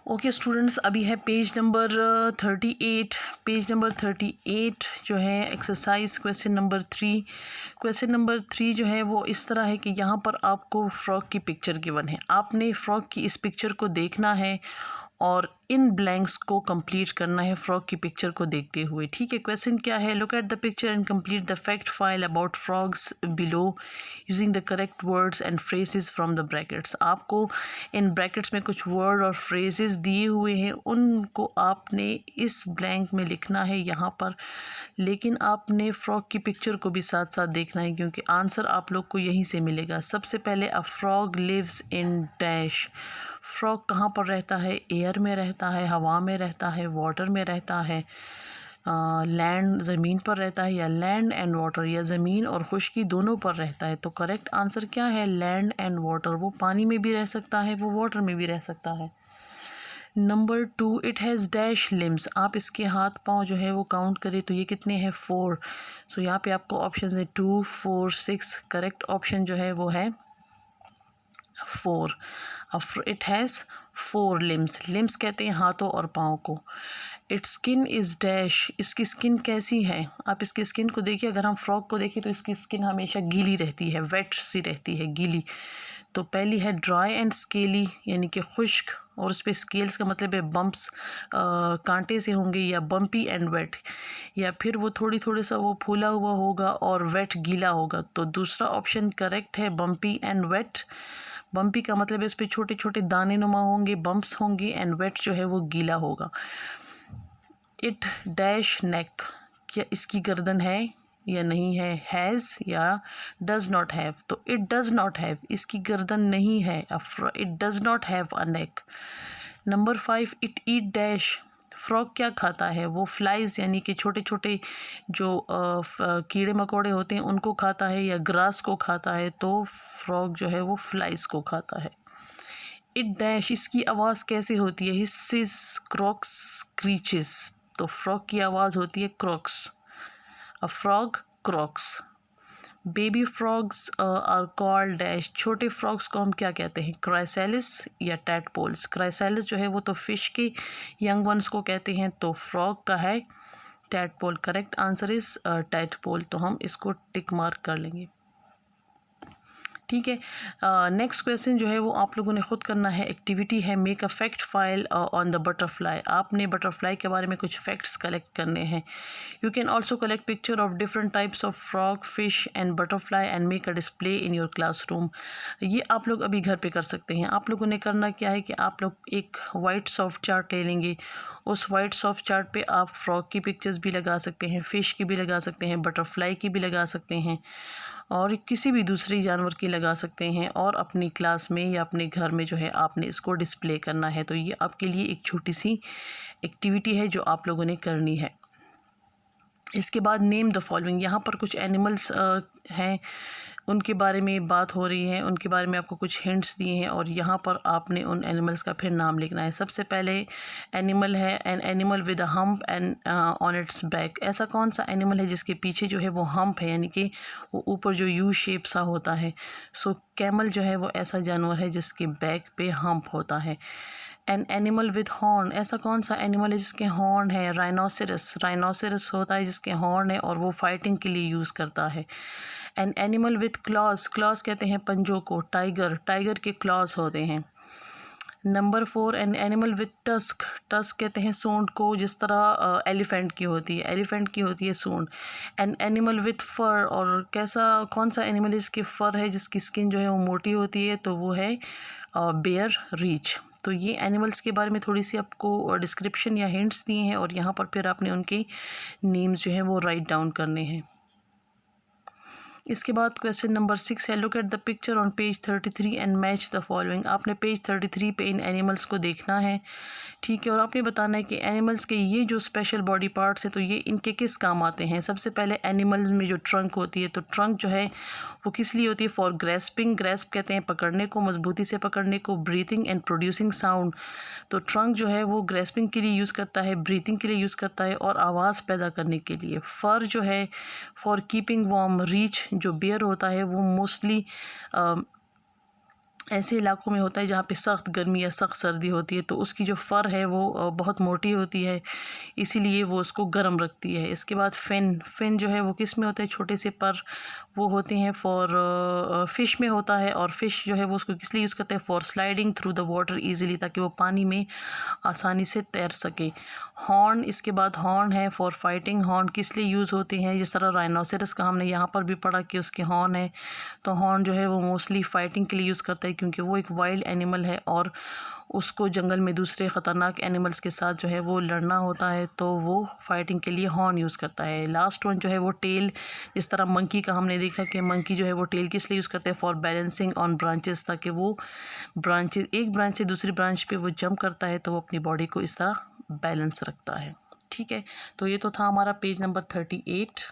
Okay students, अभी है page number 38। Page number 38 जो है exercise question number 3। Question number 3 जो है वो इस तरह है कि यहाँ पर आपको फ्रॉक की पिक्चर गिवन है। आपने फ्रॉक की इस पिक्चर को देखना है और इन ब्लैंक्स को कंप्लीट करना है फ्रॉक की पिक्चर को देखते हुए। ठीक है, क्वेश्चन क्या है? Look at the picture and complete the fact file about frogs below using the correct words and phrases from the brackets. आपको इन ब्रैकेट्स में कुछ वर्ड और फ्रेजेस दिए हुए हैं, उनको आपने इस ब्लैंक में लिखना है यहाँ पर, लेकिन आपने फ्रॉग की पिक्चर को भी साथ साथ देखना है क्योंकि आंसर आप लोग को यहीं से मिलेगा। सबसे पहले a frog lives in dash. Frog कहाँ पर रहता है? एयर में रहता है, हवा में रहता है, वाटर में रहता है, लैंड ज़मीन पर रहता है, या लैंड एंड वाटर, या ज़मीन और खुश्की दोनों पर रहता है। तो करेक्ट आंसर क्या है? Land and water. वो पानी में भी रह सकता है, वो वाटर में भी रह सकता है। Number 2, it has dash limbs. आप इसके हाथ पाँव जो है वो काउंट करें तो ये कितने हैं? 4। सो यहाँ पे आपको ऑप्शन है 2, 4, 6। करेक्ट ऑप्शन जो है वो है 4। It has 4 limbs. लिम्स कहते हैं हाथों और पाँव को। It's skin is dash. इसकी स्किन कैसी है? आप इसकी स्किन को देखिए। अगर हम फ्रॉग को देखें तो इसकी स्किन हमेशा गीली रहती है, वेट सी रहती है, गीली। तो पहली है ड्राई एंड स्केली, यानी कि खुश्क, और उस पर स्केल्स का मतलब है बम्प्स, कांटे से होंगे, या बम्पी एंड वेट, या फिर वो थोड़ी सा वो फूला हुआ होगा और वेट गीला होगा। तो दूसरा ऑप्शन करेक्ट है, बम्पी एंड वेट। बम्पी का मतलब है इस पर छोटे छोटे दाने नुमा होंगे, बम्प्स होंगे, एंड वेट जो है वो गीला होगा। इट डैश नेक। क्या इसकी गर्दन है या नहीं है? हैज़ या डज़ नॉट हैव? तो इट डज़ नॉट हैव, इसकी गर्दन नहीं है। It does not have a neck. Number 5, it eat dash. Frog क्या खाता है? वो फ्लाइज यानी कि छोटे छोटे जो कीड़े मकोड़े होते हैं उनको खाता है, या ग्रास को खाता है? तो फ्रॉग जो है वो फ्लाइज को खाता है। इट डैश, इसकी आवाज़ कैसे होती है? Hisses, croaks, screeches. तो फ्रॉग की आवाज़ होती है croaks. A frog croaks. Baby frogs are called dash. छोटे फ्रॉग्स को हम क्या कहते हैं? क्राइसेलिस या टैडपोल्स। क्राइसेलिस जो है वो तो फिश के यंग वंस को कहते हैं, तो फ्रॉग का है tadpole. Correct answer is tadpole. तो हम इसको टिक मार्क कर लेंगे। ठीक है, नेक्स्ट क्वेश्चन जो है वो आप लोगों ने खुद करना है। एक्टिविटी है make a fact file on the butterfly. आपने बटरफ्लाई के बारे में कुछ फैक्ट्स कलेक्ट करने हैं। You can also collect picture of different types of frog, fish and butterfly and make a display in your classroom. ये आप लोग अभी घर पे कर सकते हैं। आप लोगों ने करना क्या है कि आप लोग एक वाइट सॉफ्ट चार्ट ले लेंगे। उस वाइट सॉफ्ट चार्ट पे आप फ्रॉग की पिक्चर्स भी लगा सकते हैं, फ़िश की भी लगा सकते हैं, बटरफ्लाई की भी लगा सकते हैं, और किसी भी दूसरी जानवर की लगा सकते हैं, और अपनी क्लास में या अपने घर में जो है आपने इसको डिस्प्ले करना है। तो ये आपके लिए एक छोटी सी एक्टिविटी है जो आप लोगों ने करनी है। इसके बाद नेम द फॉलोइंग। यहाँ पर कुछ एनिमल्स हैं, उनके बारे में बात हो रही है, उनके बारे में आपको कुछ हिंट्स दिए हैं, और यहाँ पर आपने उन एनिमल्स का फिर नाम लिखना है। सबसे पहले एनिमल है an animal with a hump and on it's back. ऐसा कौन सा एनिमल है जिसके पीछे जो है वो हम्प है, यानी कि वो ऊपर जो यू शेप सा होता है? सो कैमल जो है वो ऐसा जानवर है जिसके बैक पे हम्प होता है। An animal with horn. ऐसा कौन सा एनिमल है जिसके हॉर्न है? राइनोसेरस। राइनोसेरस होता है जिसके हॉर्न है और वो फाइटिंग के लिए यूज़ करता है। An animal with clause. Clause कहते हैं पंजों को। टाइगर। टाइगर के क्लॉज होते हैं। Number 4, an animal with tusk. Tusk कहते हैं सूंड को, जिस तरह एलिफेंट की होती है। एलिफेंट की होती है सूंड। एन एनिमल विद फर। और कैसा कौन सा एनिमल इसके फर है जिसकी स्किन जो है वो मोटी होती है? तो वो है बेयर रीच। तो ये एनिमल्स के बारे में थोड़ी सी आपको डिस्क्रिप्शन या हिंट्स दिए हैं, और यहाँ पर फिर आपने उनके नेम्स जो हैं वो राइट डाउन करने हैं। इसके बाद क्वेश्चन नंबर 6 है look at the picture on page 33 and match the following. आपने पेज 33 पे इन एनिमल्स को देखना है, ठीक है, और आपने बताना है कि एनिमल्स के ये जो स्पेशल बॉडी पार्ट्स हैं तो ये इनके किस काम आते हैं। सबसे पहले एनिमल्स में जो ट्रंक होती है, तो ट्रंक जो है वो किस लिए होती है? For grasping. ग्रेस्प कहते हैं पकड़ने को, मजबूती से पकड़ने को। Breathing and producing sound. तो ट्रंक जो है वो ग्रेस्पिंग के लिए यूज़ करता है, ब्रीथिंग के लिए यूज़ करता है, और आवाज़ पैदा करने के लिए। फर जो है फॉर कीपिंग वार्म। रीच जो बियर होता है वो मोस्टली ऐसे इलाकों में होता है जहाँ पे सख्त गर्मी या सख्त सर्दी होती है, तो उसकी जो फ़र है वो बहुत मोटी होती है, इसीलिए वो उसको गर्म रखती है। इसके बाद फ़िन जो है वो किस में होता है, छोटे से पर वो होते हैं फॉर फ़िश में होता है, और फ़िश जो है वो उसको किस लिए यूज़ करते हैं, for sliding through the water easily, ताकि वो पानी में आसानी से तैर सके। हॉर्न, इसके बाद हॉर्न है फॉर फाइटिंग। हॉर्न किस लिए यूज़ होते हैं, जिस तरह राइनोसेरस का हमने यहाँ पर भी पढ़ा कि उसके हॉर्न है, तो हॉर्न जो है वो मोस्टली फ़ाइटिंग के लिए यूज़ करता है, क्योंकि वो एक वाइल्ड एनिमल है और उसको जंगल में दूसरे ख़तरनाक एनिमल्स के साथ जो है वो लड़ना होता है, तो वो फाइटिंग के लिए हॉर्न यूज़ करता है। लास्ट वन जो है वो टेल, जिस तरह मंकी का हमने देखा कि मंकी जो है वो टेल किस लिए यूज़ करते हैं, फॉर बैलेंसिंग ऑन ब्रांचेस, ताकि वो ब्रांचेस एक ब्रांच से दूसरी ब्रांच पे वो जंप करता है, तो वो अपनी बॉडी को इस तरह बैलेंस रखता है। ठीक है, तो ये तो था हमारा पेज नंबर 38।